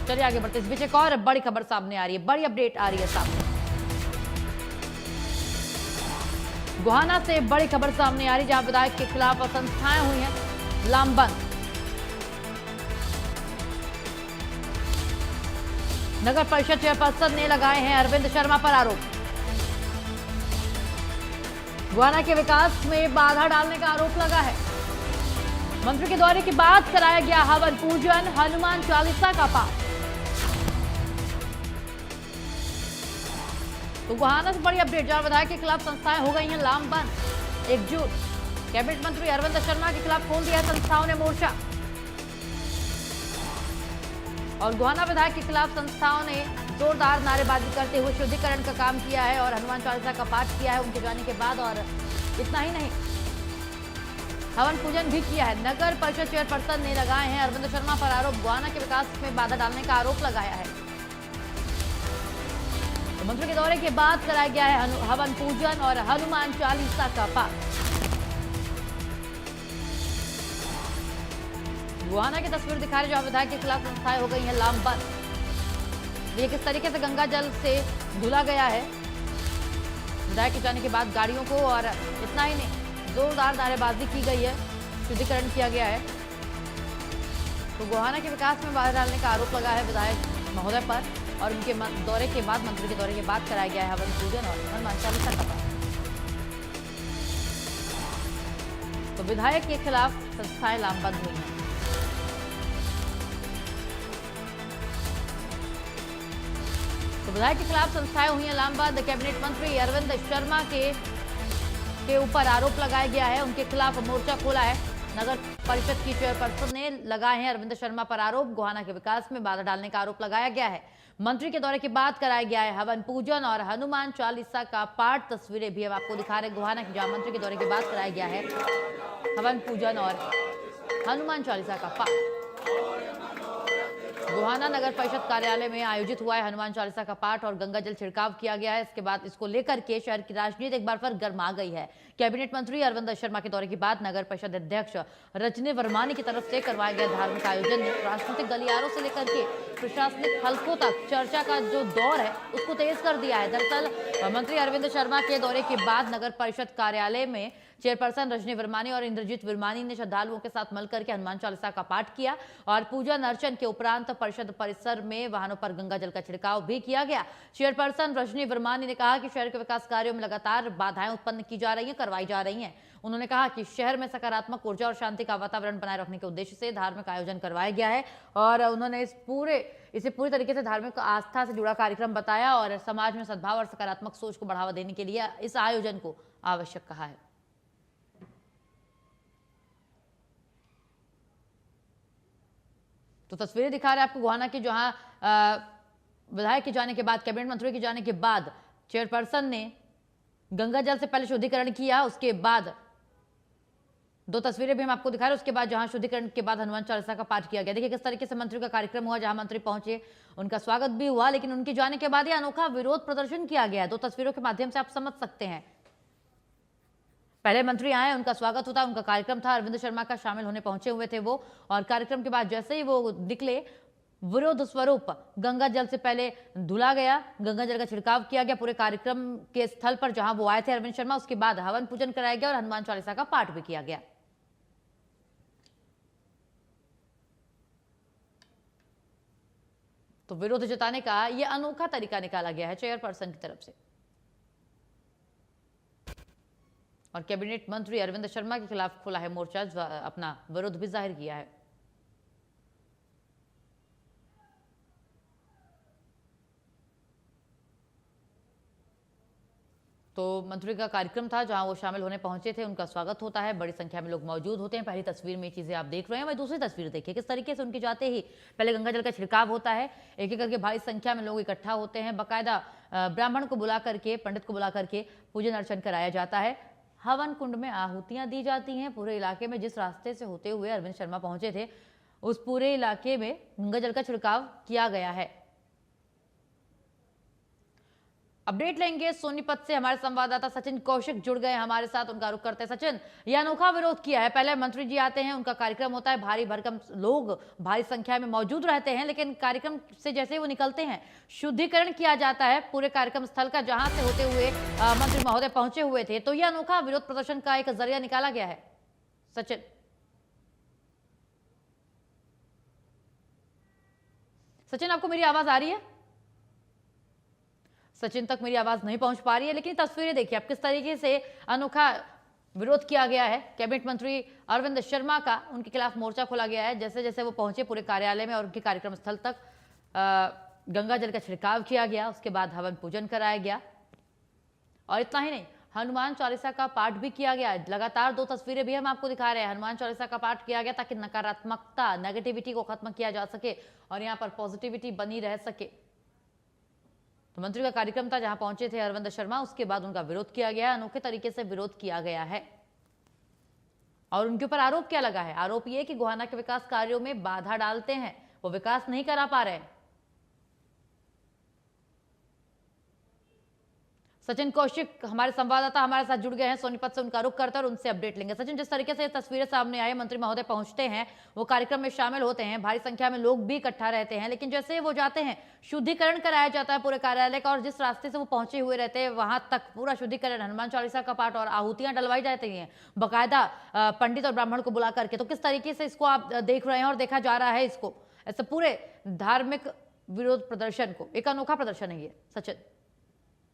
चलिए आगे बढ़ते, इस बीच एक और बड़ी खबर सामने आ रही है, बड़ी अपडेट आ रही है सामने। गोहाना से बड़ी खबर सामने आ रही है, जहां विधायक के खिलाफ संस्थाएं हुई हैं लामबंद। नगर परिषद चेयरपर्सन ने लगाए हैं अरविंद शर्मा पर आरोप। गोहाना के विकास में बाधा डालने का आरोप लगा है। मंत्री के दौरे के बाद कराया गया हवन पूजन, हनुमान चालीसा का पाठ। तो गोहाना से बड़ी अपडेट, जहां विधायक के खिलाफ संस्थाएं हो गई हैं लामबंद। एकजुट, कैबिनेट मंत्री अरविंद शर्मा के खिलाफ खोल दिया संस्थाओं ने मोर्चा। और गोहाना विधायक के खिलाफ संस्थाओं ने जोरदार नारेबाजी करते हुए शुद्धिकरण का काम किया है और हनुमान चालीसा का पाठ किया है उनके जाने के बाद। और इतना ही नहीं, हवन पूजन भी किया है। नगर परिषद चेयरपर्सन ने लगाए हैं अरविंद शर्मा पर आरोप। गोहाना के विकास में बाधा डालने का आरोप लगाया है। तो मंत्री के दौरे के बाद कराया गया है हवन पूजन और हनुमान चालीसा का पाठ। गोहाना की तस्वीर दिखा रहे, जहां विधायक के खिलाफ संस्थाएं हो गई हैं लामबंद। देखिए किस तरीके से गंगा जल से धुला गया है विधायक के जाने के बाद गाड़ियों को। और इतना ही नहीं, जोरदार नारेबाजी की गई है, शुद्धिकरण किया गया है। तो गोहाना के विकास में बाधा डालने का आरोप लगा है विधायक महोदय पर। और उनके दौरे के बाद, मंत्री के दौरे के बाद कराया गया है हवन पूजन और हनुमान चालीसा का पाठ। तो विधायक के खिलाफ संस्थाएं लामबंद हुई हैं। तो विधायक के खिलाफ संस्थाएं हुई हैं लामबंद। कैबिनेट मंत्री अरविंद शर्मा के ऊपर आरोप लगाया गया है, उनके खिलाफ मोर्चा खोला है। नगर परिषद की चेयरपर्सन ने लगाए हैं अरविंद शर्मा पर आरोप। गोहाना के विकास में बाधा डालने का आरोप लगाया गया है। मंत्री के दौरे के बाद कराया गया है हवन पूजन और हनुमान चालीसा का पाठ। तस्वीरें भी हम आपको दिखा रहे हैं गोहाना की, जहां मंत्री के दौरे के बाद कराया गया है हवन पूजन और हनुमान चालीसा का पाठ। गोहाना नगर परिषद कार्यालय में आयोजित हुआ है हनुमान चालीसा का पाठ और गंगा जल छिड़काव किया गया है। इसके बाद इसको लेकर के शहर की राजनीति एक बार फिर गर्मा गई है। कैबिनेट मंत्री अरविंद शर्मा के दौरे के बाद नगर परिषद अध्यक्ष रजनी वर्मानी की तरफ से करवाए गए धार्मिक आयोजन ने राजनीतिक गलियारों से लेकर के प्रशासनिक हलकों तक चर्चा का जो दौर है उसको तेज कर दिया है। दरअसल मंत्री अरविंद शर्मा के दौरे के बाद नगर परिषद कार्यालय में चेयरपर्सन रजनी वर्मानी और इंद्रजीत वर्मानी ने श्रद्धालुओं के साथ मिलकर के हनुमान चालीसा का पाठ किया और पूजन अर्चन के उपरांत परिषद परिसर में वाहनों पर गंगा जल का छिड़काव भी किया गया। चेयरपर्सन रजनी वर्मानी ने कहा कि शहर के विकास कार्यों में लगातार बाधाएं उत्पन्न की जा रही हैं, करवाई जा रही हैं। उन्होंने कहा कि शहर में सकारात्मक ऊर्जा और शांति का वातावरण बनाए रखने के उद्देश्य से धार्मिक आयोजन करवाया गया है। और उन्होंने इसे पूरी तरीके से धार्मिक आस्था से जुड़ा कार्यक्रम बताया और समाज में सद्भाव और सकारात्मक सोच को बढ़ावा देने के लिए इस आयोजन को आवश्यक कहा है। तो तस्वीरें दिखा रहे हैं आपको गोहाना की, जहां विधायक के जाने के बाद, कैबिनेट मंत्री के जाने के बाद चेयरपर्सन ने गंगा जल से पहले शुद्धिकरण किया। उसके बाद दो तस्वीरें भी हम आपको दिखा रहे हैं। उसके बाद जहां शुद्धिकरण के बाद हनुमान चालीसा का पाठ किया गया। देखिए किस तरीके से मंत्री का कार्यक्रम हुआ, जहां मंत्री पहुंचे उनका स्वागत भी हुआ, लेकिन उनके जाने के बाद यह अनोखा विरोध प्रदर्शन किया गया है। दो तस्वीरों के माध्यम से आप समझ सकते हैं। पहले मंत्री आए, उनका स्वागत होता, उनका कार्यक्रम था, अरविंद शर्मा का शामिल होने पहुंचे हुए थे वो। और कार्यक्रम के बाद जैसे ही वो निकले, विरोध स्वरूप गंगा जल से पहले धुला गया, गंगा जल का छिड़काव किया गया पूरे कार्यक्रम के स्थल पर जहां वो आए थे अरविंद शर्मा। उसके बाद हवन पूजन कराया गया और हनुमान चालीसा का पाठ भी किया गया। तो विरोध जताने का यह अनोखा तरीका निकाला गया है चेयरपर्सन की तरफ से। और कैबिनेट मंत्री अरविंद शर्मा के खिलाफ खुला है मोर्चा, अपना विरोध भी जाहिर किया है। तो मंत्री का कार्यक्रम था, जहां वो शामिल होने पहुंचे थे, उनका स्वागत होता है, बड़ी संख्या में लोग मौजूद होते हैं। पहली तस्वीर में ये चीजें आप देख रहे हैं। वही दूसरी तस्वीर देखिए किस तरीके से उनके जाते ही पहले गंगा जल का छिड़काव होता है, एक एक करके भारी संख्या में लोग इकट्ठा होते हैं। बाकायदा ब्राह्मण को बुला करके, पंडित को बुला करके पूजन अर्चन कराया जाता है। हवन कुंड में आहुतियां दी जाती हैं। पूरे इलाके में जिस रास्ते से होते हुए अरविंद शर्मा पहुंचे थे, उस पूरे इलाके में गंगा जल का छिड़काव किया गया है। अपडेट लेंगे सोनीपत से। हमारे संवाददाता सचिन कौशिक जुड़ गए हमारे साथ, उनका रुख करते हैं। सचिन, यह अनोखा विरोध किया है। पहले मंत्री जी आते हैं, उनका कार्यक्रम होता है, भारी भरकम लोग भारी संख्या में मौजूद रहते हैं, लेकिन कार्यक्रम से जैसे वो निकलते हैं शुद्धिकरण किया जाता है पूरे कार्यक्रम स्थल का, जहां से होते हुए मंत्री महोदय पहुंचे हुए थे। तो यह अनोखा विरोध प्रदर्शन का एक जरिया निकाला गया है। सचिन, आपको मेरी आवाज आ रही है? सचिन तक मेरी आवाज नहीं पहुंच पा रही है, लेकिन तस्वीरें देखिए आप किस तरीके से अनोखा विरोध किया गया है। कैबिनेट मंत्री अरविंद शर्मा का उनके खिलाफ मोर्चा खोला गया है। जैसे जैसे वो पहुंचे पूरे कार्यालय में और उनके कार्यक्रम स्थल तक गंगा जल का छिड़काव किया गया, उसके बाद हवन पूजन कराया गया और इतना ही नहीं, हनुमान चालीसा का पाठ भी किया गया। लगातार 2 तस्वीरें भी हम आपको दिखा रहे हैं। हनुमान चालीसा का पाठ किया गया ताकि नकारात्मकता, नेगेटिविटी को खत्म किया जा सके और यहाँ पर पॉजिटिविटी बनी रह सके। तो मंत्री का कार्यक्रम था, जहां पहुंचे थे अरविंद शर्मा, उसके बाद उनका विरोध किया गया, अनोखे तरीके से विरोध किया गया है। और उनके ऊपर आरोप क्या लगा है? आरोप ये कि गोहाना के विकास कार्यों में बाधा डालते हैं, वो विकास नहीं करा पा रहे हैं। सचिन कौशिक हमारे संवाददाता हमारे साथ जुड़ गए हैं सोनीपत से, उनका रुख करते हैं और उनसे अपडेट लेंगे। सचिन, जिस तरीके से तस्वीरें सामने आई, मंत्री महोदय पहुंचते हैं, वो कार्यक्रम में शामिल होते हैं, भारी संख्या में लोग भी इकट्ठा रहते हैं, लेकिन जैसे वो जाते हैं शुद्धिकरण कराया जाता है पूरे कार्यालय का, और जिस रास्ते से वो पहुंचे हुए रहते हैं वहां तक पूरा शुद्धिकरण, हनुमान चालीसा का पाठ और आहुतियां डलवाई जाती हैं बाकायदा पंडित और ब्राह्मण को बुला करके। तो किस तरीके से इसको आप देख रहे हैं और देखा जा रहा है इसको, ऐसे पूरे धार्मिक विरोध प्रदर्शन को? एक अनोखा प्रदर्शन है ये सचिन।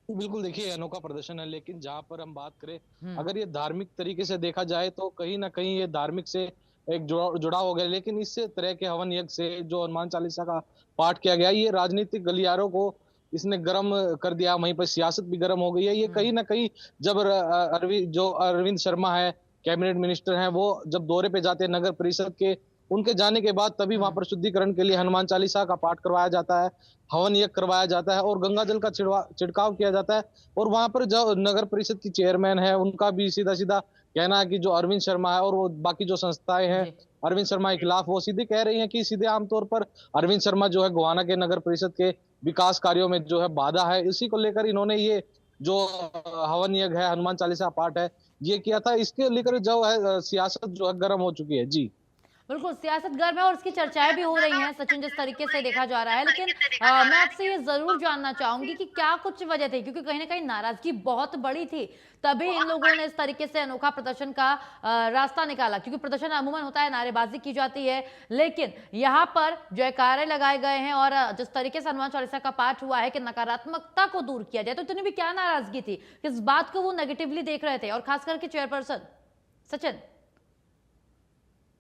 बिल्कुल, देखिए अनोखा प्रदर्शन है, लेकिन जहां पर हम बात करें अगर ये धार्मिक तरीके से देखा जाए तो कहीं ना कहीं ये धार्मिक से एक जुड़ाव हो गया। लेकिन इस तरह के हवन यज्ञ से जो हनुमान चालीसा का पाठ किया गया, ये राजनीतिक गलियारों को इसने गर्म कर दिया, वहीं पर सियासत भी गर्म हो गई है। ये कहीं ना कहीं जब अरविंद शर्मा है, कैबिनेट मिनिस्टर हैं, वो जब दौरे पे जाते हैं नगर परिषद के, उनके जाने के बाद तभी वहां पर शुद्धिकरण के लिए हनुमान चालीसा का पाठ करवाया जाता है, हवन यज्ञ करवाया जाता है और गंगा जल का छिड़काव किया जाता है। और वहां पर जो नगर परिषद की चेयरमैन है, उनका भी सीधा सीधा कहना है कि जो अरविंद शर्मा है और वो बाकी जो संस्थाएं हैं अरविंद शर्मा के खिलाफ, वो सीधे कह रही हैं कि सीधे आमतौर पर अरविंद शर्मा जो है गोहाना के नगर परिषद के विकास कार्यों में जो है बाधा है। इसी को लेकर इन्होंने ये जो हवन यज्ञ है, हनुमान चालीसा पाठ है, ये किया था। इसके लेकर जो है सियासत जो है गर्म हो चुकी है। जी बिल्कुल, सियासत गर्म है और इसकी चर्चाएं भी हो रही हैं सचिन, जिस तरीके से देखा जा रहा है। लेकिन मैं आपसे ये जरूर जानना चाहूंगी कि क्या कुछ वजह थी, क्योंकि कहीं ना कहीं नाराजगी बहुत बड़ी थी, तभी इन लोगों ने इस तरीके से अनोखा प्रदर्शन का रास्ता निकाला। क्योंकि प्रदर्शन अमूमन होता है, नारेबाजी की जाती है, लेकिन यहाँ पर जयकारे लगाए गए हैं और जिस तरीके से हनुमान चालीसा का पाठ हुआ है कि नकारात्मकता को दूर किया जाए, तो इतनी भी क्या नाराजगी थी, किस बात को वो नेगेटिवली देख रहे थे? और खास करके चेयरपर्सन सचिन,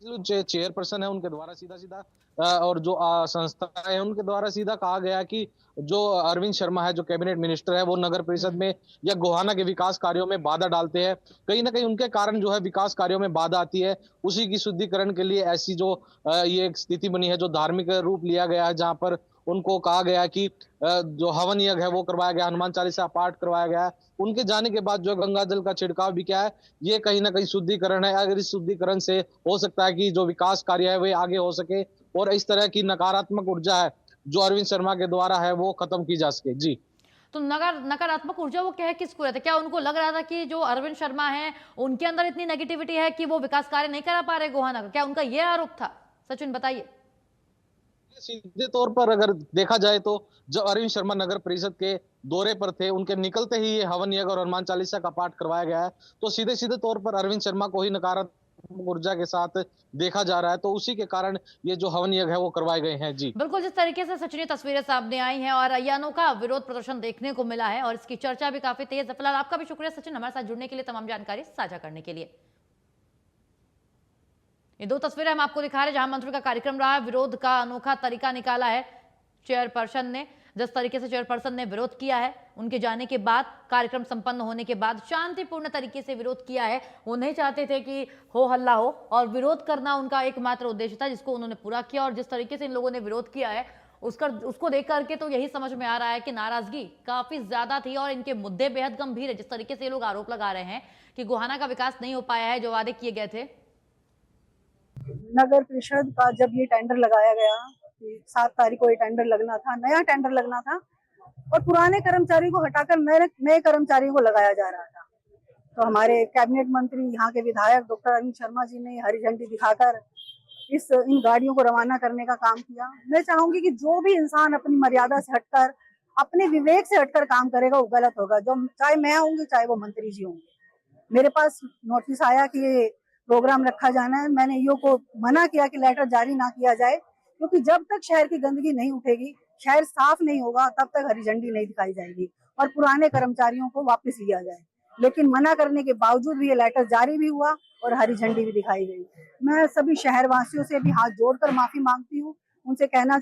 जो चेयरपर्सन है उनके द्वारा सीधा सीधा और जो संस्था है उनके द्वारा सीधा कहा गया कि जो अरविंद शर्मा है, जो कैबिनेट मिनिस्टर है, वो नगर परिषद में या गोहाना के विकास कार्यों में बाधा डालते हैं। कहीं ना कहीं उनके कारण जो है विकास कार्यों में बाधा आती है। उसी की शुद्धिकरण के लिए ऐसी जो ये एक स्थिति बनी है, जो धार्मिक रूप लिया गया है, जहां पर उनको कहा गया कि जो हवन यज्ञ है वो करवाया गया, हनुमान चालीसा पाठ करवाया गया। उनके जाने के बाद जो गंगा जल का छिड़काव भी किया है, ये कहीं ना कहीं शुद्धिकरण है। अगर इस शुद्धिकरण से हो सकता है कि जो विकास कार्य है वे आगे हो सके और इस तरह की नकारात्मक ऊर्जा है जो अरविंद शर्मा के द्वारा है वो खत्म की जा सके। जी तो नकारात्मक ऊर्जा वो कह किसको रहे थे? क्या उनको लग रहा था कि जो अरविंद शर्मा है उनके अंदर इतनी नेगेटिविटी है कि वो विकास कार्य नहीं करा पा रहे गोहाना का? क्या उनका ये आरोप था? सचिन बताइए। सीधे तौर पर अगर देखा जाए तो जो अरविंद शर्मा नगर परिषद के दौरे पर थे, उनके निकलते ही ये हवन यज्ञ और हनुमान चालीसा का पाठ करवाया गया है, तो सीधे सीधे तौर पर अरविंद शर्मा को ही नकारात्मक ऊर्जा के साथ देखा जा रहा है। तो उसी के कारण ये जो हवन यज्ञ है वो करवाए गए हैं। जी बिल्कुल, जिस तरीके से सचिन तस्वीरें सामने आई हैं और ये अनोखा विरोध प्रदर्शन देखने को मिला है और इसकी चर्चा भी काफी तेज है। फिलहाल आपका भी शुक्रिया सचिन, हमारे साथ जुड़ने के लिए, तमाम जानकारी साझा करने के लिए। ये 2 तस्वीरें हम आपको दिखा रहे हैं जहां मंत्री का कार्यक्रम रहा है। विरोध का अनोखा तरीका निकाला है चेयरपर्सन ने। जिस तरीके से चेयरपर्सन ने विरोध किया है, उनके जाने के बाद, कार्यक्रम संपन्न होने के बाद शांतिपूर्ण तरीके से विरोध किया है। वो नहीं चाहते थे कि हो हल्ला हो, और विरोध करना उनका एकमात्र उद्देश्य था, जिसको उन्होंने पूरा किया। और जिस तरीके से इन लोगों ने विरोध किया है उसको देख करके तो यही समझ में आ रहा है कि नाराजगी काफी ज्यादा थी और इनके मुद्दे बेहद गंभीर है। जिस तरीके से ये लोग आरोप लगा रहे हैं कि गोहाना का विकास नहीं हो पाया है, जो वादे किए गए थे। नगर परिषद का जब ये टेंडर लगाया गया, 7 तारीख को ये टेंडर लगना था, नया टेंडर लगना था, और पुराने कर्मचारी को हटाकर नए कर्मचारियों को लगाया जा रहा था। तो हमारे कैबिनेट मंत्री, यहाँ के विधायक डॉक्टर अरविंद शर्मा जी ने हरी झंडी दिखाकर इन गाड़ियों को रवाना करने का काम किया। मैं चाहूंगी कि जो भी इंसान अपनी मर्यादा से हटकर, अपने विवेक से हटकर काम करेगा वो गलत होगा। जो चाहे मैं होंगी, चाहे वो मंत्री जी होंगे। मेरे पास नोटिस आया कि ये प्रोग्राम रखा जाना है। मैंने ईओ को मना किया कि लेटर जारी ना किया जाए, क्योंकि जब तक शहर की गंदगी नहीं उठेगी, शहर साफ नहीं होगा, तब तक हरी झंडी नहीं दिखाई जाएगी और पुराने कर्मचारियों को वापस लिया जाए। लेकिन मना करने के बावजूद भी ये लेटर जारी भी हुआ और हरी झंडी भी दिखाई गई। मैं सभी शहरवासियों से भी हाथ जोड़कर माफी मांगती हूँ। उनसे कहना